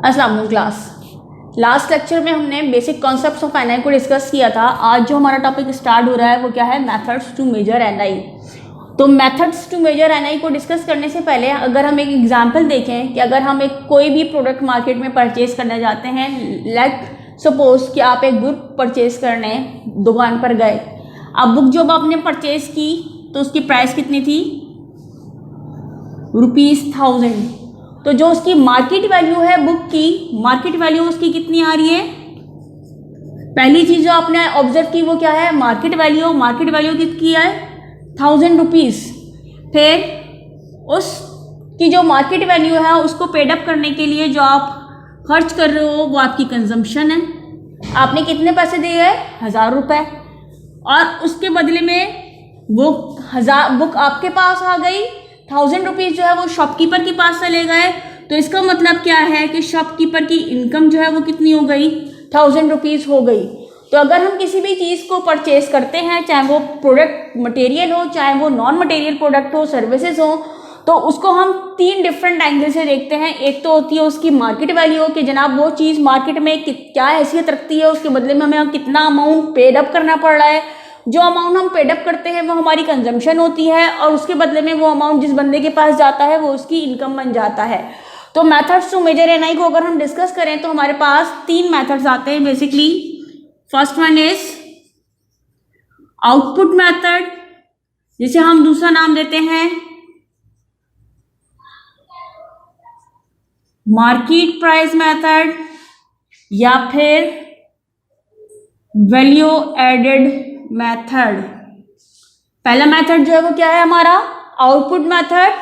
अस्सलाम वालेकुम class. Last lecture में हमने बेसिक कॉन्सेप्ट्स ऑफ एनआई को डिस्कस किया था। आज जो हमारा टॉपिक स्टार्ट हो रहा है वो क्या है, मेथड्स टू मेजर एनआई। तो मेथड्स टू मेजर एनआई को डिस्कस करने से पहले अगर हम एक एग्जांपल देखें कि अगर हम एक कोई भी प्रोडक्ट मार्केट में परचेज करने जाते हैं, लेट सपोज कि आप एक बुक परचेज करने दुकान पर गए। अब बुक जब आपने परचेज की तो उसकी प्राइस कितनी थी, ₹1000। तो जो उसकी मार्केट वैल्यू है बुक की, मार्केट वैल्यू उसकी कितनी आ रही है। पहली चीज जो आपने ऑब्जर्व की वो क्या है, मार्केट वैल्यू। मार्केट वैल्यू कितनी है, ₹1000। फिर उसकी जो मार्केट वैल्यू है उसको पेडअप करने के लिए जो आप खर्च कर रहे हो वो आपकी कंजम्पशन है। आपने कितने पैसे दिए है, ₹1000। और उसके बदले में वो बुक आपके पास आ गई, ₹1000 जो है वो शॉपकीपर के पास चले गए। तो इसका मतलब क्या है कि शॉपकीपर की इनकम जो है वो कितनी हो गई, ₹1000 हो गई। तो अगर हम किसी भी चीज़ को परचेज करते हैं, चाहे वो प्रोडक्ट मटेरियल हो, चाहे वो नॉन मटेरियल प्रोडक्ट हो, सर्विसेज हो, तो उसको हम 3 डिफरेंट एंगल से देखते हैं। एक तो होती है उसकी मार्केट वैल्यू कि जनाब वो चीज़ मार्केट में क्या हैसियत रखती है, उसके बदले में हमें कितना अमाउंट पेडअप करना पड़ रहा है। जो अमाउंट हम पेडअप करते हैं वो हमारी कंजम्पशन होती है और उसके बदले में वो अमाउंट जिस बंदे के पास जाता है वो उसकी इनकम बन जाता है। तो मेथड्स टू मेजर एनआई को अगर हम डिस्कस करें तो हमारे पास 3 मेथड्स आते हैं basically. First one is output method, जिसे हम दूसरा नाम देते हैं मार्केट प्राइस मेथड, या फिर वैल्यू एडेड मेथड। पहला मेथड जो है वो क्या है हमारा, output method,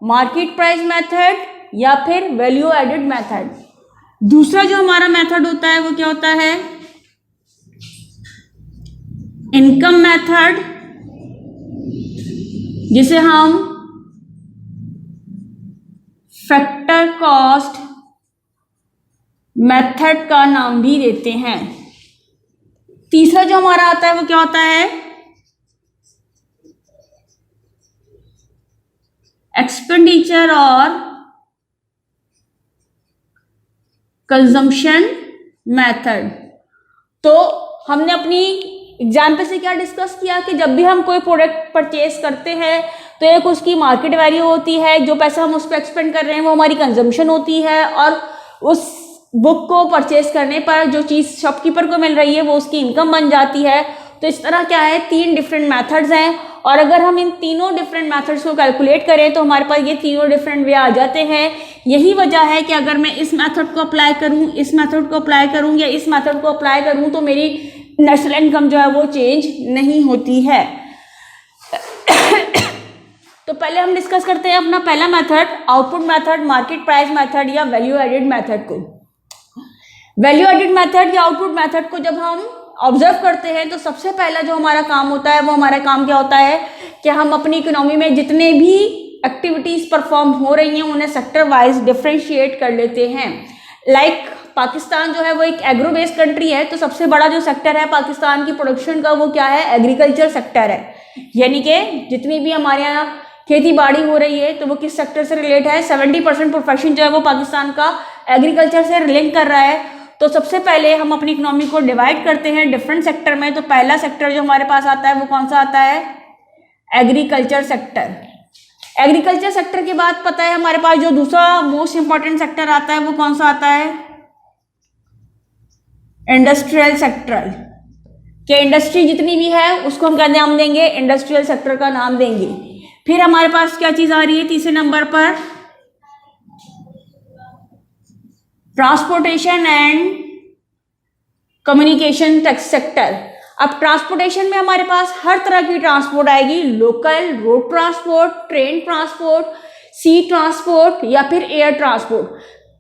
market price method, या फिर वैल्यू एडेड मेथड। दूसरा जो हमारा मेथड होता है वो क्या होता है, इनकम मेथड, जिसे हम फैक्टर कॉस्ट मेथड का नाम भी देते हैं। तीसरा जो हमारा आता है वो क्या होता है, एक्सपेंडिचर और कंजम्पशन मेथड। तो हमने अपनी एग्जाम्पल से क्या डिस्कस किया कि जब भी हम कोई प्रोडक्ट परचेज करते हैं तो एक उसकी मार्केट वैल्यू होती है, जो पैसा हम उस पर एक्सपेंड कर रहे हैं वो हमारी कंजम्पशन होती है, और उस बुक को परचेज करने पर जो चीज़ शॉपकीपर को मिल रही है वो उसकी इनकम बन जाती है। तो इस तरह क्या है, 3 डिफरेंट मेथड्स हैं, और अगर हम इन तीनों डिफरेंट मेथड्स को कैलकुलेट करें तो हमारे पास ये तीनों डिफरेंट वे आ जाते हैं। यही वजह है कि अगर मैं इस मेथड को अप्लाई करूं, इस मेथड को अप्लाई करूं या इस मेथड को अप्लाई करूं तो मेरी नेशनल इनकम जो है वो चेंज नहीं होती है। तो पहले हम डिस्कस करते हैं अपना पहला method, output method, market price method या वैल्यू एडेड मेथड को। वैल्यू एडेड मेथड या आउटपुट मेथड को जब हम ऑब्जर्व करते हैं तो सबसे पहला जो हमारा काम होता है वो हमारा काम क्या होता है कि हम अपनी इकोनॉमी में जितने भी एक्टिविटीज़ परफॉर्म हो रही हैं उन्हें सेक्टर वाइज डिफ्रेंशिएट कर लेते हैं। लाइक पाकिस्तान जो है वो एक एग्रो बेस्ड कंट्री है, तो सबसे बड़ा जो सेक्टर है पाकिस्तान की प्रोडक्शन का वो क्या है, एग्रीकल्चर सेक्टर है। यानी कि जितनी भी हमारे यहाँ खेती बाड़ी हो रही है तो वो किस सेक्टर से रिलेट है, 70% प्रोफेशन जो है वो पाकिस्तान का एग्रीकल्चर से लिंक कर रहा है। तो सबसे पहले हम अपनी इकोनॉमी को डिवाइड करते हैं डिफरेंट सेक्टर में। तो पहला सेक्टर जो हमारे पास आता है वो कौन सा आता है, एग्रीकल्चर सेक्टर। एग्रीकल्चर सेक्टर के बाद पता है हमारे पास जो दूसरा मोस्ट इंपॉर्टेंट सेक्टर आता है वो कौन सा आता है, इंडस्ट्रियल सेक्टर। कि इंडस्ट्री जितनी भी है उसको हम क्या नाम देंगे, इंडस्ट्रियल सेक्टर का नाम देंगे। फिर हमारे पास क्या चीज आ रही है तीसरे नंबर पर, ट्रांसपोर्टेशन एंड कम्युनिकेशन सेक्टर। अब ट्रांसपोर्टेशन में हमारे पास हर तरह की ट्रांसपोर्ट आएगी, local, road transport, train transport, sea transport या फिर एयर ट्रांसपोर्ट।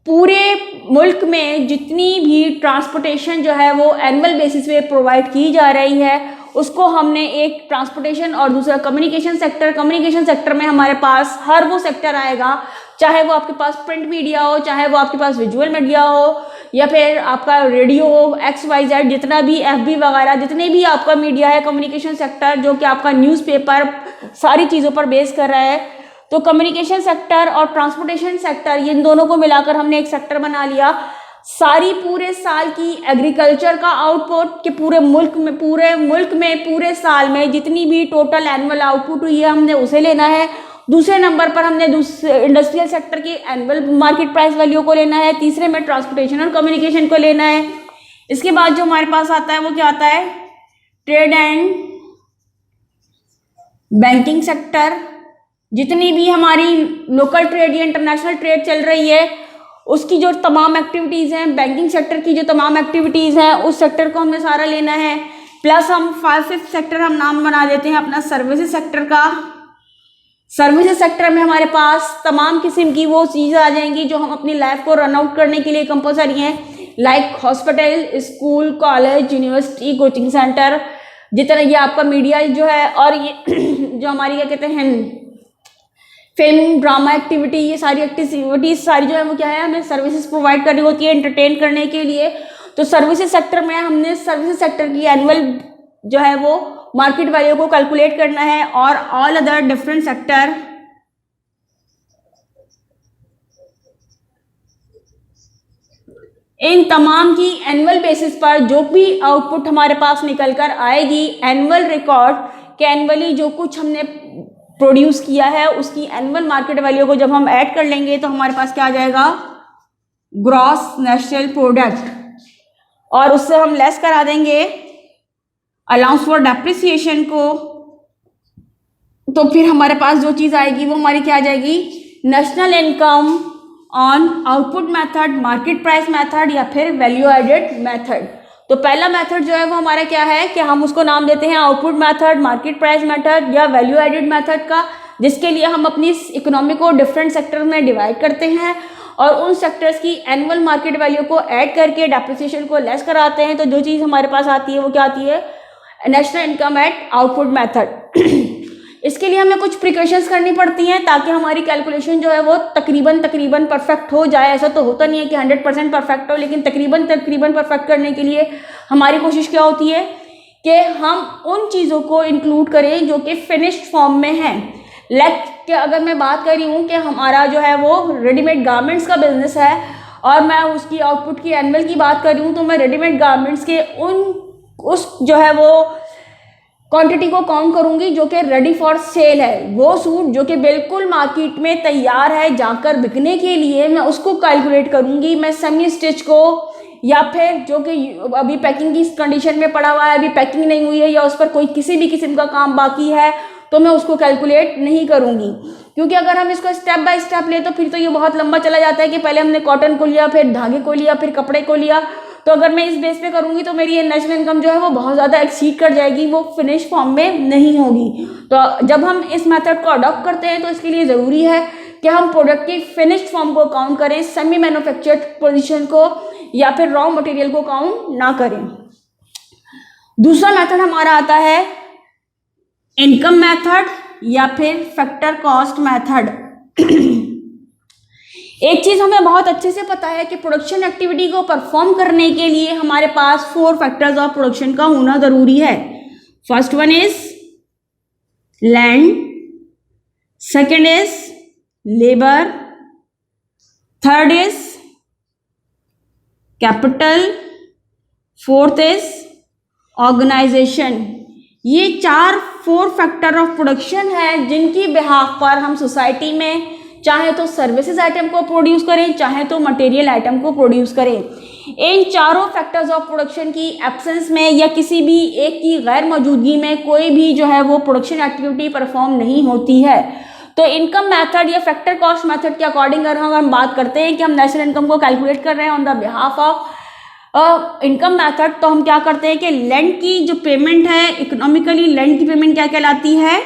पूरे मुल्क में जितनी भी ट्रांसपोर्टेशन जो है वो एनुअल बेसिस पे प्रोवाइड की जा रही है उसको हमने एक ट्रांसपोर्टेशन और दूसरा कम्युनिकेशन सेक्टर। कम्युनिकेशन सेक्टर में हमारे पास हर वो सेक्टर आएगा, चाहे वो आपके पास प्रिंट मीडिया हो, चाहे वो आपके पास विजुअल मीडिया हो, या फिर आपका रेडियो हो, XYZ, जितना भी FB वगैरह जितने भी आपका मीडिया है, कम्युनिकेशन सेक्टर जो कि आपका न्यूज़पेपर सारी चीज़ों पर बेस कर रहा है। तो कम्युनिकेशन सेक्टर और ट्रांसपोर्टेशन सेक्टर, इन दोनों को मिलाकर हमने एक सेक्टर बना लिया। सारी पूरे साल की एग्रीकल्चर का आउटपुट के पूरे मुल्क में पूरे साल में जितनी भी टोटल एनुअल आउटपुट हुई है हमने उसे लेना है। दूसरे नंबर पर हमने इंडस्ट्रियल सेक्टर की एनुअल मार्केट प्राइस वैल्यू को लेना है। तीसरे में ट्रांसपोर्टेशन और कम्युनिकेशन को लेना है। इसके बाद जो हमारे पास आता है वो क्या आता है, ट्रेड एंड बैंकिंग सेक्टर। जितनी भी हमारी लोकल ट्रेड या इंटरनेशनल ट्रेड चल रही है उसकी जो तमाम एक्टिविटीज़ हैं, बैंकिंग सेक्टर की जो तमाम एक्टिविटीज़ हैं, उस सेक्टर को हमने सारा लेना है। प्लस हम फिफ्थ सेक्टर हम नाम बना देते हैं अपना सर्विसेज सेक्टर का। सर्विसेज सेक्टर में हमारे पास तमाम किस्म की वो चीज़ें आ जाएंगी जो हम अपनी लाइफ को रन आउट करने के लिए कंपलसरी हैं, like hospital, school, college, university, coaching centre, जितना ये आपका मीडिया जो है, और ये जो हमारी क्या कहते हैं फिल्म ड्रामा एक्टिविटी, ये सारी एक्टिविटीज सारी जो है वो क्या है, हमें सर्विसेज प्रोवाइड करनी होती है एंटरटेन करने के लिए। तो सर्विसेज सेक्टर में हमने सर्विसेज सेक्टर की एनुअल जो है वो मार्केट वैल्यू को कैलकुलेट करना है। और all other different sector in तमाम की एनुअल बेसिस पर जो भी आउटपुट हमारे पास निकल कर आएगी, एनुअल रिकॉर्ड के एनुअली जो कुछ हमने प्रोड्यूस किया है उसकी एनुअल मार्केट वैल्यू को जब हम ऐड कर लेंगे तो हमारे पास क्या आ जाएगा, ग्रॉस नेशनल प्रोडक्ट, और उससे हम लेस करा देंगे अलाउंस फॉर डेप्रिसिएशन को। तो फिर हमारे पास जो चीज़ आएगी वो हमारी क्या आ जाएगी, national income on output method, market price method या फिर वैल्यू एडेड मेथड। तो पहला मेथड जो है वो हमारा क्या है कि हम उसको नाम देते हैं output method, market price method या वैल्यू एडेड मेथड का, जिसके लिए हम अपनी इकोनॉमी को डिफरेंट सेक्टर में डिवाइड करते हैं और उन सेक्टर्स की एनुअल मार्केट वैल्यू को ऐड करके डेप्रिसिएशन को लेस कराते हैं। तो जो चीज़ हमारे पास आती है वो क्या आती है, national income eight output method. इसके लिए हमें कुछ प्रिकॉशंस करनी पड़ती हैं ताकि हमारी कैलकुलेशन जो है वो तकरीबन परफेक्ट हो जाए। ऐसा तो होता नहीं है कि 100% परफेक्ट हो, लेकिन तकरीबन परफेक्ट करने के लिए हमारी कोशिश क्या होती है कि हम उन चीज़ों को इंक्लूड करें जो कि फिनिश्ड फॉर्म में हैं। लाइक कि अगर मैं बात कर रही हूँ कि हमारा जो है वो रेडीमेड गारमेंट्स का बिजनेस है और मैं उसकी आउटपुट की एनुअल की बात कर रही हूँ, तो मैं रेडीमेड गारमेंट्स के उस जो है वो क्वांटिटी को काउंट करूंगी जो कि रेडी फॉर सेल है। वो सूट जो कि बिल्कुल मार्केट में तैयार है जाकर बिकने के लिए, मैं उसको कैलकुलेट करूंगी। मैं सेमी स्टिच को या फिर जो कि अभी पैकिंग की कंडीशन में पड़ा हुआ है, अभी पैकिंग नहीं हुई है या उस पर कोई किसी भी किस्म का काम बाकी है, तो मैं उसको कैलकुलेट नहीं करूंगी। क्योंकि अगर हम इसको स्टेप बाय स्टेप ले तो फिर तो ये बहुत लंबा चला जाता है कि पहले हमने कॉटन को लिया, फिर धागे को लिया, फिर कपड़े को लिया। तो अगर मैं इस बेस पे करूंगी तो मेरी ये नेशनल इनकम जो है वो बहुत ज़्यादा एक्सीड कर जाएगी, वो फिनिश फॉर्म में नहीं होगी। तो जब हम इस मेथड को अडॉप्ट करते हैं तो इसके लिए ज़रूरी है कि हम प्रोडक्ट की फिनिश्ड फॉर्म को काउंट करें, सेमी मैन्युफैक्चर्ड पोजीशन को या फिर रॉ मटेरियल को काउंट ना करें। दूसरा मेथड हमारा आता है इनकम मेथड या फिर फैक्टर कॉस्ट मेथड। एक चीज़ हमें बहुत अच्छे से पता है कि प्रोडक्शन एक्टिविटी को परफॉर्म करने के लिए हमारे पास 4 फैक्टर्स ऑफ प्रोडक्शन का होना ज़रूरी है। First one is land, second is labour, third is capital, fourth is organisation. ये 4 फैक्टर ऑफ प्रोडक्शन है जिनकी बिहाफ पर हम सोसाइटी में चाहे तो सर्विसेज आइटम को प्रोड्यूस करें, चाहे तो मटेरियल आइटम को प्रोड्यूस करें। इन चारों फैक्टर्स ऑफ प्रोडक्शन की एब्सेंस में या किसी भी एक की गैर मौजूदगी में कोई भी जो है वो प्रोडक्शन एक्टिविटी परफॉर्म नहीं होती है। तो इनकम मेथड या फैक्टर कॉस्ट मेथड के अकॉर्डिंग अगर हम बात करते हैं कि हम नेशनल इनकम को कैलकुलेट कर रहे हैं on the behalf of income method, तो हम क्या करते हैं कि लैंड की जो पेमेंट है, इकोनॉमिकली लैंड की पेमेंट क्या कहलाती है,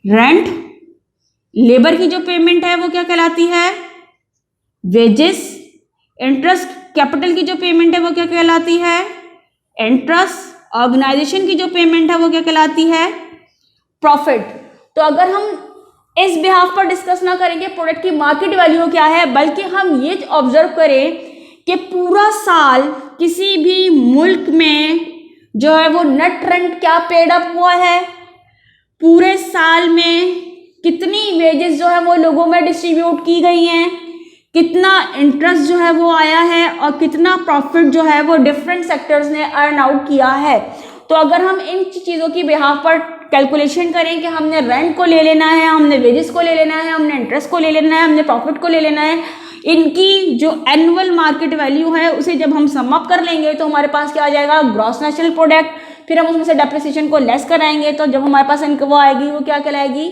रेंट। लेबर की जो पेमेंट है वो क्या कहलाती है, वेजेस। इंटरेस्ट, कैपिटल की जो पेमेंट है वो क्या कहलाती है, इंटरेस्ट। ऑर्गेनाइजेशन की जो पेमेंट है वो क्या कहलाती है, प्रॉफिट। तो अगर हम इस बिहाफ पर डिस्कस ना करेंगे प्रोडक्ट की मार्केट वैल्यू क्या है, बल्कि हम ये ऑब्जर्व करें कि पूरा साल किसी भी मुल्क में जो है वो नेट रेंट क्या पेड अप हुआ है, पूरे साल में कितनी वेजेस जो है वो लोगों में डिस्ट्रीब्यूट की गई हैं, कितना इंटरेस्ट जो है वो आया है और कितना प्रॉफिट जो है वो डिफरेंट सेक्टर्स ने अर्न आउट किया है। तो अगर हम इन चीज़ों की बिहाफ पर कैलकुलेशन करें कि हमने रेंट को ले लेना है, हमने वेजेस को ले लेना है, हमने इंटरेस्ट को ले लेना है, हमने प्रॉफिट को ले लेना है, इनकी जो एनुअल मार्केट वैल्यू है उसे जब हम सम अप कर लेंगे तो हमारे पास क्या आ जाएगा, ग्रॉस नेशनल प्रोडक्ट। फिर हम उसमें से डेप्रिसिएशन को लेस कराएंगे तो जब हमारे पास इनकम वो आएगी वो क्या कहलाएगी,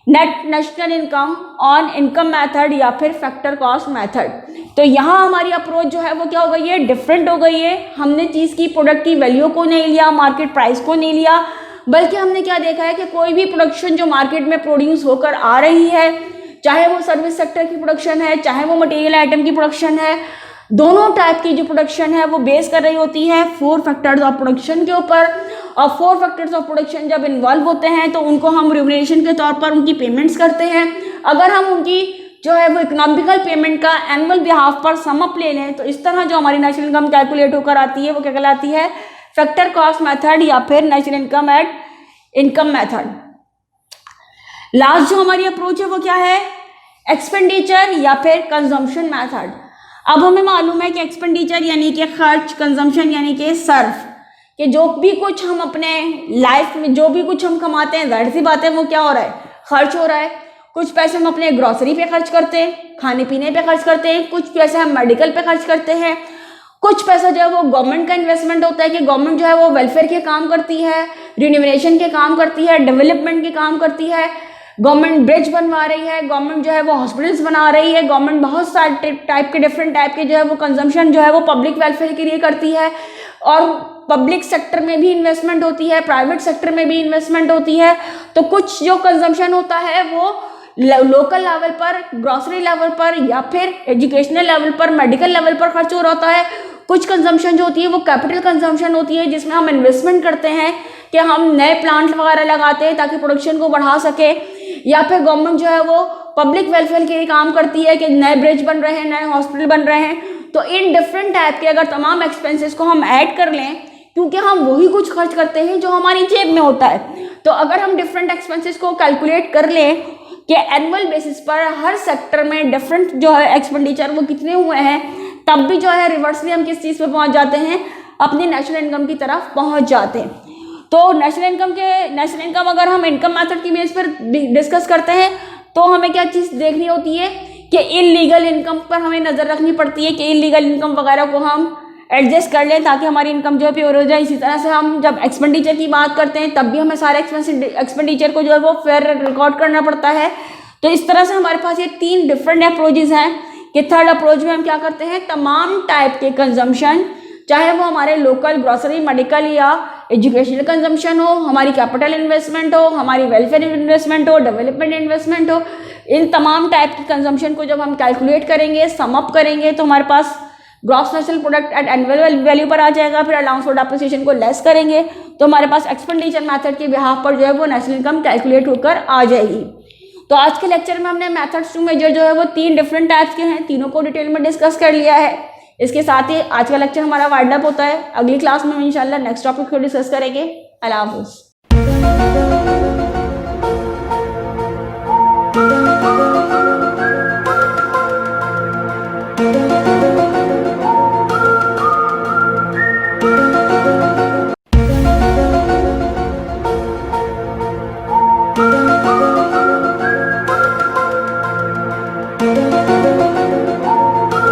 net national income on income method या फिर फैक्टर कॉस्ट मेथड। तो यहाँ हमारी अप्रोच जो है वो क्या हो गई है, डिफरेंट हो गई है। हमने चीज़ की प्रोडक्ट की वैल्यू को नहीं लिया, मार्केट प्राइस को नहीं लिया, बल्कि हमने क्या देखा है कि कोई भी प्रोडक्शन जो मार्केट में प्रोड्यूस होकर आ रही है, चाहे वो सर्विस सेक्टर की प्रोडक्शन है, चाहे वो मटेरियल आइटम की प्रोडक्शन है, दोनों टाइप की जो प्रोडक्शन है वो बेस कर रही होती है 4 फैक्टर्स ऑफ प्रोडक्शन के ऊपर। और 4 फैक्टर्स ऑफ प्रोडक्शन जब इन्वॉल्व होते हैं तो उनको हम रिम्यूनरेशन के तौर पर उनकी पेमेंट्स करते हैं। अगर हम उनकी जो है वो इकोनॉमिकल पेमेंट का एनुअल बिहाफ पर सम अप ले लें तो इस तरह जो हमारी नेशनल इनकम कैलकुलेट होकर आती है वो क्या कहलाती है, फैक्टर कॉस्ट मेथड या फिर national income eight income method. Last जो हमारी अप्रोच है वो क्या है, एक्सपेंडिचर या फिर कंजम्पशन मेथड। अब हमें मालूम है कि एक्सपेंडिचर यानी कि खर्च, कंजम्पशन यानी कि सर्फ, कि जो भी कुछ हम अपने लाइफ में जो भी कुछ हम कमाते हैं, जाहिर सी बात है वो क्या हो रहा है, खर्च हो रहा है। कुछ पैसे हम अपने ग्रॉसरी पे खर्च करते हैं, खाने पीने पे खर्च करते हैं, कुछ पैसे हम मेडिकल पे खर्च करते हैं, कुछ पैसा जो है वो गवर्नमेंट का इन्वेस्टमेंट होता है कि गवर्नमेंट जो है वो वेलफेयर के काम करती है, रिन्यूवरेशन के काम करती है, डेवलपमेंट के काम करती है, गवर्नमेंट ब्रिज बनवा रही है, गवर्नमेंट जो है वो हॉस्पिटल्स बना रही है, गवर्नमेंट बहुत सारे टाइप के डिफरेंट टाइप के जो है वो कंजम्पशन जो है वो पब्लिक वेलफेयर के लिए करती है। और पब्लिक सेक्टर में भी इन्वेस्टमेंट होती है, प्राइवेट सेक्टर में भी इन्वेस्टमेंट होती है। तो कुछ जो कंजम्पशन होता है वो लोकल लेवल पर, ग्रॉसरी लेवल पर या फिर एजुकेशनल लेवल पर, मेडिकल लेवल पर खर्च हो रहा होता है। कुछ कंजम्पशन जो होती है वो कैपिटल कंजम्पशन होती है जिसमें हम इन्वेस्टमेंट करते हैं कि हम नए प्लांट वगैरह लगाते हैं ताकि प्रोडक्शन को बढ़ा सके, या फिर गवर्नमेंट जो है वो पब्लिक वेलफेयर के लिए काम करती है कि नए ब्रिज बन रहे हैं, नए हॉस्पिटल बन रहे हैं। तो इन डिफरेंट टाइप के अगर तमाम एक्सपेंसेस को हम ऐड कर लें, क्योंकि हम वही कुछ खर्च करते हैं जो हमारी जेब में होता है, तो अगर हम डिफरेंट एक्सपेंसेस को कैलकुलेट कर लें कि एनुअल बेसिस पर हर सेक्टर में डिफरेंट जो है एक्सपेंडिचर वो कितने हुए हैं, तब भी जो है रिवर्सली हम किस चीज़ पे पहुंच जाते हैं, अपनी नेशनल इनकम की तरफ पहुंच जाते हैं। तो नेशनल इनकम अगर हम इनकम मेथड की बेस पर डिस्कस करते हैं तो हमें क्या चीज़ देखनी होती है कि इलीगल इनकम पर हमें नज़र रखनी पड़ती है कि इलीगल इनकम वगैरह को हम एडजस्ट कर लें ताकि हमारी इनकम जो है प्योर हो जाए। इसी तरह से हम जब एक्सपेंडिचर की बात करते हैं तब भी हमें सारे एक्सपेंडिचर को जो है वो फेयर रिकॉर्ड करना पड़ता है। तो इस तरह से हमारे पास ये 3 डिफरेंट अप्रोचेज हैं कि थर्ड अप्रोच में हम क्या करते हैं, तमाम टाइप के कंजम्पशन, चाहे वो हमारे लोकल ग्रॉसरी, मेडिकल या एजुकेशनल कंजम्पशन हो, हमारी कैपिटल इन्वेस्टमेंट हो, हमारी वेलफेयर इन्वेस्टमेंट हो, डेवलपमेंट इन्वेस्टमेंट हो, इन तमाम टाइप की कंजम्पशन को जब हम कैलकुलेट करेंगे, सम अप करेंगे तो हमारे पास gross national product at annual value पर आ जाएगा। फिर अलाउंस फॉर डेप्रिसिएशन को लेस करेंगे तो हमारे पास एक्सपेंडिचर मेथड के बिहाफ पर जो है वो नेशनल इनकम कैलकुलेट होकर आ जाएगी। तो आज के लेक्चर में हमने मेथड्स टू मेजर जो है वो 3 डिफरेंट टाइप्स के हैं, तीनों को डिटेल में डिस्कस कर लिया है। इसके साथ ही आज का लेक्चर हमारा वाइंड अप होता है। अगली क्लास में हम इंशाल्लाह नेक्स्ट टॉपिक को डिस्कस करेंगे। अल्लाह हाफ़िज़।